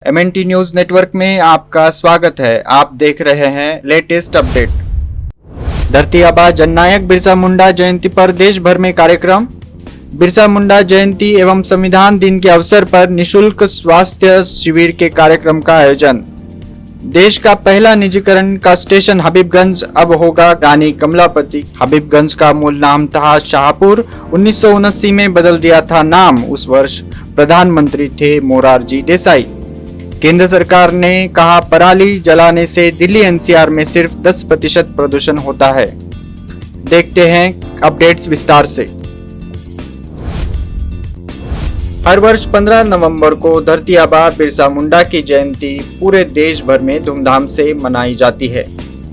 MNT news network में आपका स्वागत है। आप देख रहे हैं लेटेस्ट अपडेट। धरती आबा जननायक बिरसा मुंडा जयंती पर देश भर में कार्यक्रम। बिरसा मुंडा जयंती एवं संविधान दिन के अवसर पर निशुल्क स्वास्थ्य शिविर के कार्यक्रम का आयोजन। देश का पहला निजीकरण का स्टेशन हबीबगंज अब होगा रानी कमलापति। हबीबगंज का मूल नाम था शाहपुर। 1979 में बदल दिया था नाम। उस वर्ष प्रधानमंत्री थे मोरारजी देसाई। केंद्र सरकार ने कहा पराली जलाने से दिल्ली NCR में सिर्फ 10% प्रदूषण होता है। देखते हैं अपडेट्स विस्तार से। हर वर्ष 15 नवंबर को धरती आबा बिरसा मुंडा की जयंती पूरे देश भर में धूमधाम से मनाई जाती है।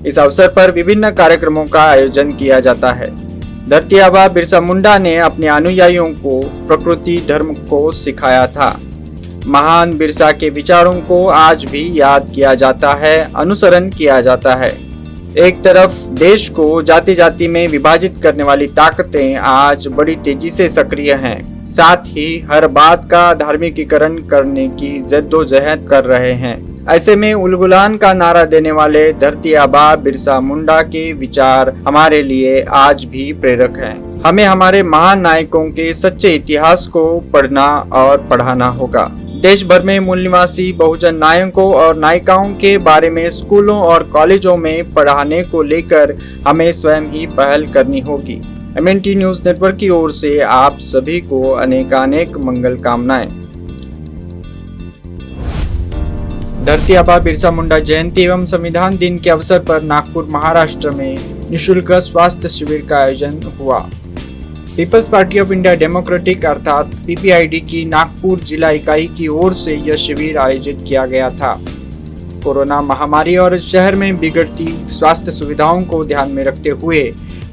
इस अवसर पर विभिन्न कार्यक्रमों का आयोजन किया जाता है। धरती आबा बिरसा मुंडा ने अपने अनुयायियों को प्रकृति धर्म को सिखाया था। महान बिरसा के विचारों को आज भी याद किया जाता है, अनुसरण किया जाता है। एक तरफ देश को जाति जाति में विभाजित करने वाली ताकतें आज बड़ी तेजी से सक्रिय हैं, साथ ही हर बात का धार्मिकीकरण करने की जद्दोजहद कर रहे हैं। ऐसे में उलगुलान का नारा देने वाले धरती आबा बिरसा मुंडा के विचार हमारे लिए आज भी प्रेरक हैं। हमें हमारे महान नायकों के सच्चे इतिहास को पढ़ना और पढ़ाना होगा। देश भर में मूल निवासी बहुजन नायकों और नायिकाओं के बारे में स्कूलों और कॉलेजों में पढ़ाने को लेकर हमें स्वयं ही पहल करनी होगी। MNT न्यूज नेटवर्क की ओर से आप सभी को अनेकानेक मंगल कामनाएं। धरती आबा बिरसा मुंडा जयंती एवं संविधान दिन के अवसर पर नागपुर महाराष्ट्र में निशुल्क स्वास्थ्य शिविर का आयोजन हुआ। People's Party of India Democratic अर्थात PPID की नागपुर जिला इकाई की ओर से यह शिविर आयोजित किया गया था। कोरोना महामारी और शहर में बिगड़ती स्वास्थ्य सुविधाओं को ध्यान में रखते हुए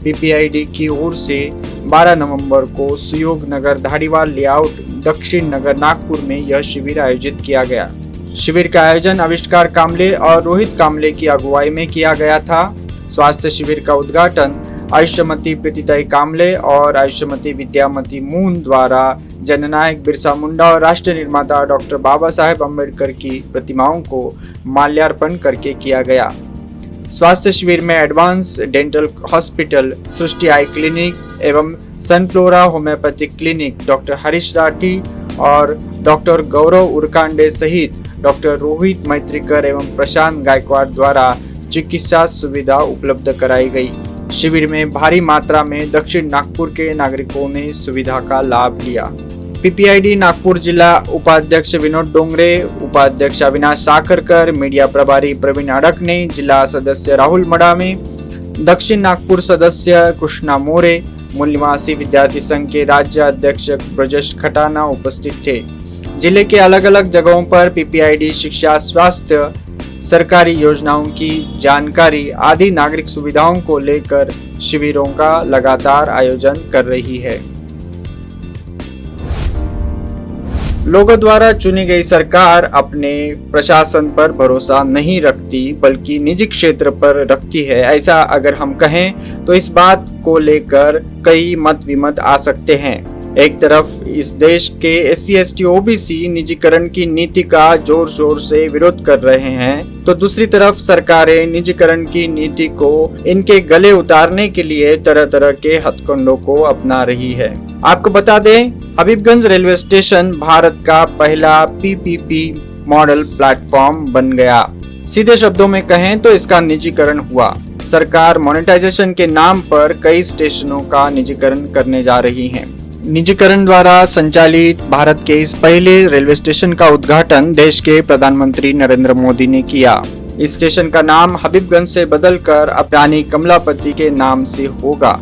PPID की ओर से 12 नवंबर को सुयोग नगर धारीवाल लेआउट दक्षिण नगर नागपुर में यह शिविर आयोजित किया गया। शिविर का आयोजन आविष्कार कामले और रोहित कामले की अगुवाई में किया गया था। स्वास्थ्य शिविर का उद्घाटन आयुष्यमती प्रीतिताई कामले और आयुष्यमती विद्यामती मून द्वारा जननायक बिरसा मुंडा और राष्ट्र निर्माता डॉक्टर बाबा साहेब अम्बेडकर की प्रतिमाओं को माल्यार्पण करके किया गया। स्वास्थ्य शिविर में advance dental hospital, Srishti eye clinic एवं Sunflora homeopathic clinic, doctor Harish Rathi और डॉक्टर गौरव उरकांडे सहित डॉक्टर रोहित मैत्रीकर एवं प्रशांत गायकवाड़ द्वारा चिकित्सा सुविधा उपलब्ध कराई गई। शिविर में भारी मात्रा में दक्षिण नागपुर के नागरिकों ने सुविधा का लाभ लिया। PPID नागपुर जिला उपाध्यक्ष विनोद डोंगरे, उपाध्यक्ष अविनाश साखरकर, मीडिया प्रभारी प्रवीण अड़कने, जिला सदस्य राहुल मडामे, दक्षिण नागपुर सदस्य कृष्णा मोरे, मूल निवासी विद्यार्थी संघ के राज्य अध्यक्ष ब्रजेश खटाना उपस्थित थे। जिले के अलग अलग जगहों पर PPID शिक्षा, स्वास्थ्य, सरकारी योजनाओं की जानकारी आदि नागरिक सुविधाओं को लेकर शिविरों का लगातार आयोजन कर रही है। लोगों द्वारा चुनी गई सरकार अपने प्रशासन पर भरोसा नहीं रखती बल्कि निजी क्षेत्र पर रखती है। ऐसा अगर हम कहें तो इस बात को लेकर कई मत विमत आ सकते हैं। एक तरफ इस देश के SC ST OBC निजीकरण की नीति का जोर शोर से विरोध कर रहे हैं, तो दूसरी तरफ सरकारें निजीकरण की नीति को इनके गले उतारने के लिए तरह तरह के हथकंडों को अपना रही है। आपको बता दें, हबीबगंज रेलवे स्टेशन भारत का पहला PPP मॉडल प्लेटफॉर्म बन गया। सीधे शब्दों में कहें तो इसका निजीकरण हुआ। सरकार मोनेटाइजेशन के नाम पर कई स्टेशनों का निजीकरण करने जा रही है। निजीकरण द्वारा संचालित भारत के इस पहले रेलवे स्टेशन का उद्घाटन देश के प्रधानमंत्री नरेंद्र मोदी ने किया। इस स्टेशन का नाम हबीबगंज से बदलकर अब रानी कमलापति के नाम से होगा।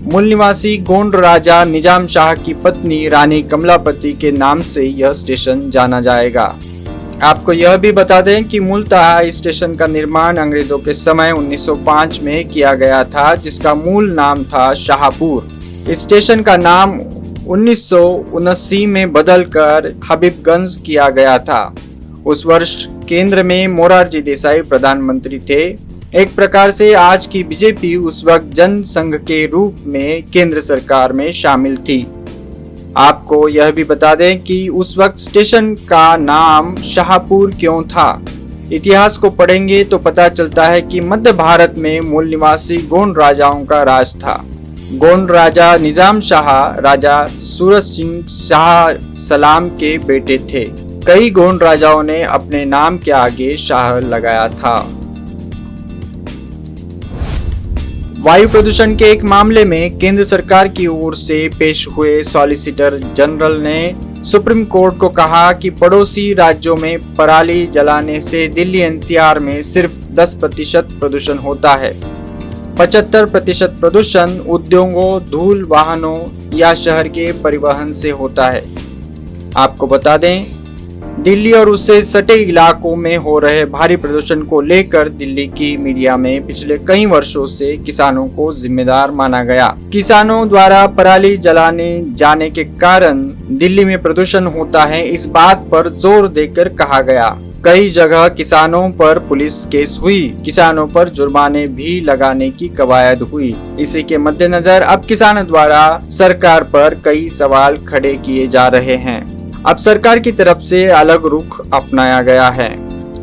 मूल निवासी गोंड राजा निजाम शाह की पत्नी रानी कमलापति के नाम से यह स्टेशन जाना जाएगा। आपको यह भी बता दें कि मूलतः इस स्टेशन का निर्माण अंग्रेजों के समय 1905 में किया गया था, जिसका मूल नाम था शाहपुर। इस स्टेशन का नाम 1979 में बदलकर हबीबगंज किया गया था। उस वर्ष केंद्र में मोरारजी देसाई प्रधानमंत्री थे। एक प्रकार से आज की बीजेपी उस वक्त जनसंघ के रूप में केंद्र सरकार में शामिल थी। आपको यह भी बता दें कि उस वक्त स्टेशन का नाम शाहपुर क्यों था। इतिहास को पढ़ेंगे तो पता चलता है कि मध्य भारत में मूल निवासी गोंड राजाओं का राज था। गोंड राजा निजाम शाह राजा सूरज सिंह शाह सलाम के बेटे थे। कई गोंड राजाओं ने अपने नाम के आगे शाह लगाया था। वायु प्रदूषण के एक मामले में केंद्र सरकार की ओर से पेश हुए सॉलिसिटर जनरल ने सुप्रीम कोर्ट को कहा कि पड़ोसी राज्यों में पराली जलाने से दिल्ली एनसीआर में सिर्फ 10% प्रदूषण होता है। 75% प्रदूषण उद्योगों, धूल वाहनों या शहर के परिवहन से होता है। आपको बता दें, दिल्ली और उससे सटे इलाकों में हो रहे भारी प्रदूषण को लेकर दिल्ली की मीडिया में पिछले कई वर्षों से किसानों को जिम्मेदार माना गया। किसानों द्वारा पराली जलाने जाने के कारण दिल्ली में प्रदूषण होता है, इस बात पर जोर देकर कहा गया। कई जगह किसानों पर पुलिस केस हुई, किसानों पर जुर्माने भी लगाने की कवायद हुई। इसी के मद्देनजर अब किसानों द्वारा सरकार पर कई सवाल खड़े किए जा रहे हैं। अब सरकार की तरफ से अलग रुख अपनाया गया है।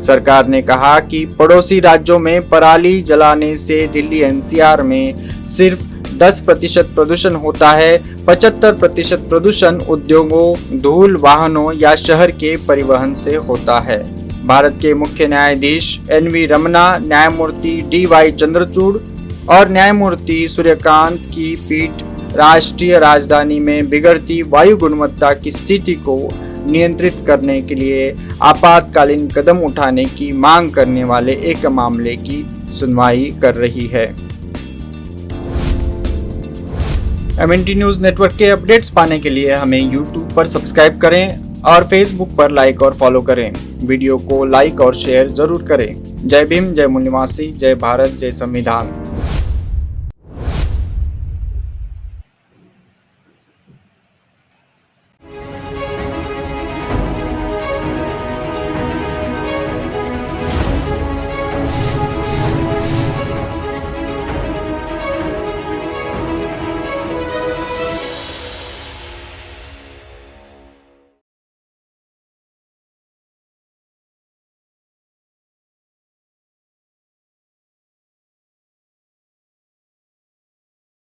सरकार ने कहा कि पड़ोसी राज्यों में पराली जलाने से दिल्ली एनसीआर में सिर्फ 10% प्रदूषण होता है। 75% प्रदूषण उद्योगों, धूल वाहनों या शहर के परिवहन से होता है। भारत के मुख्य न्यायाधीश NV रमना, न्यायमूर्ति DY चंद्रचूड़ और न्यायमूर्ति सूर्यकांत की पीठ राष्ट्रीय राजधानी में बिगड़ती वायु गुणवत्ता की स्थिति को नियंत्रित करने के लिए आपातकालीन कदम उठाने की मांग करने वाले एक मामले की सुनवाई कर रही है। MNT न्यूज नेटवर्क के अपडेट्स पाने के लिए हमें YouTube पर सब्सक्राइब करें और Facebook पर लाइक और फॉलो करें। वीडियो को लाइक और शेयर जरूर करें। जय भीम, जय मूल निवासी, जय भारत, जय संविधान।